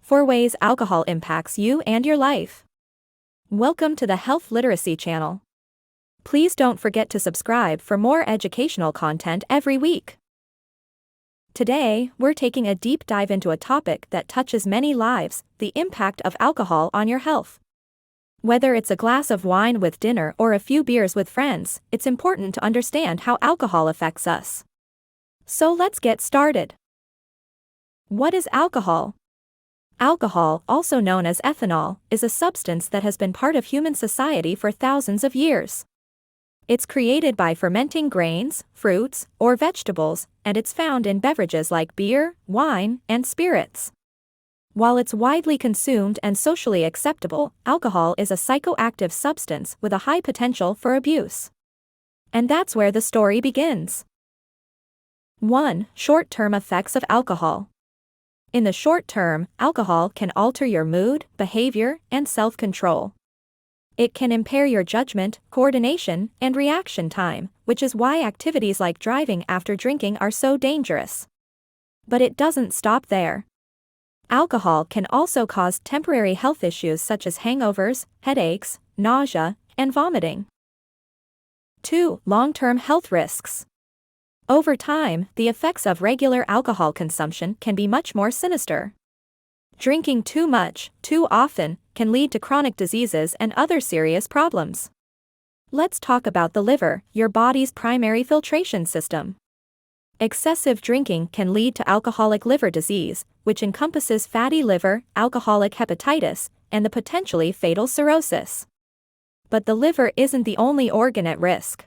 4 ways alcohol impacts you and your life. Welcome to the Health Literacy Channel. Please don't forget to subscribe for more educational content every week. Today, we're taking a deep dive into a topic that touches many lives: the impact of alcohol on your health. Whether it's a glass of wine with dinner or a few beers with friends, it's important to understand how alcohol affects us. So let's get started. What is alcohol? Alcohol, also known as ethanol, is a substance that has been part of human society for thousands of years. It's created by fermenting grains, fruits, or vegetables, and it's found in beverages like beer, wine, and spirits. While it's widely consumed and socially acceptable, alcohol is a psychoactive substance with a high potential for abuse. And that's where the story begins. 1. Short-term effects of alcohol. In the short term, alcohol can alter your mood, behavior, and self-control. It can impair your judgment, coordination, and reaction time, which is why activities like driving after drinking are so dangerous. But it doesn't stop there. Alcohol can also cause temporary health issues such as hangovers, headaches, nausea, and vomiting. 2. Long-term health risks. Over time, the effects of regular alcohol consumption can be much more sinister. Drinking too much, too often, can lead to chronic diseases and other serious problems. Let's talk about the liver, your body's primary filtration system. Excessive drinking can lead to alcoholic liver disease, which encompasses fatty liver, alcoholic hepatitis, and the potentially fatal cirrhosis. But the liver isn't the only organ at risk.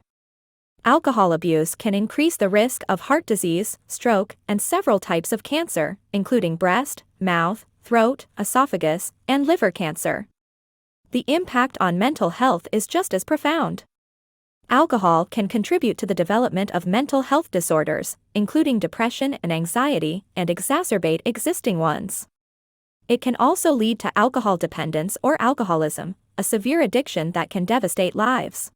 Alcohol abuse can increase the risk of heart disease, stroke, and several types of cancer, including breast, mouth, throat, esophagus, and liver cancer. The impact on mental health is just as profound. Alcohol can contribute to the development of mental health disorders, including depression and anxiety, and exacerbate existing ones. It can also lead to alcohol dependence or alcoholism, a severe addiction that can devastate lives.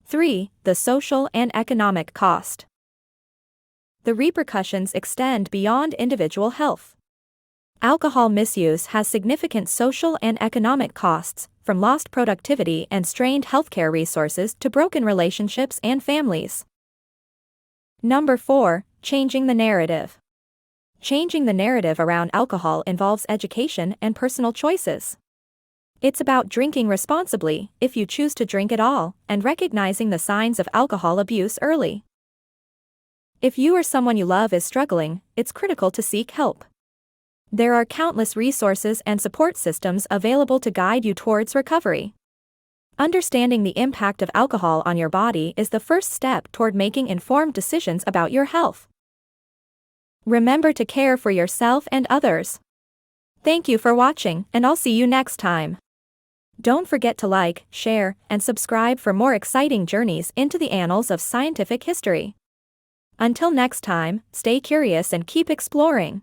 3. The social and economic cost. The repercussions extend beyond individual health. Alcohol misuse has significant social and economic costs, from lost productivity and strained healthcare resources to broken relationships and families. 4. Changing the narrative. Changing the narrative around alcohol involves education and personal choices. It's about drinking responsibly, if you choose to drink at all, and recognizing the signs of alcohol abuse early. If you or someone you love is struggling, it's critical to seek help. There are countless resources and support systems available to guide you towards recovery. Understanding the impact of alcohol on your body is the first step toward making informed decisions about your health. Remember to care for yourself and others. Thank you for watching, and I'll see you next time. Don't forget to like, share, and subscribe for more exciting journeys into the annals of scientific history. Until next time, stay curious and keep exploring.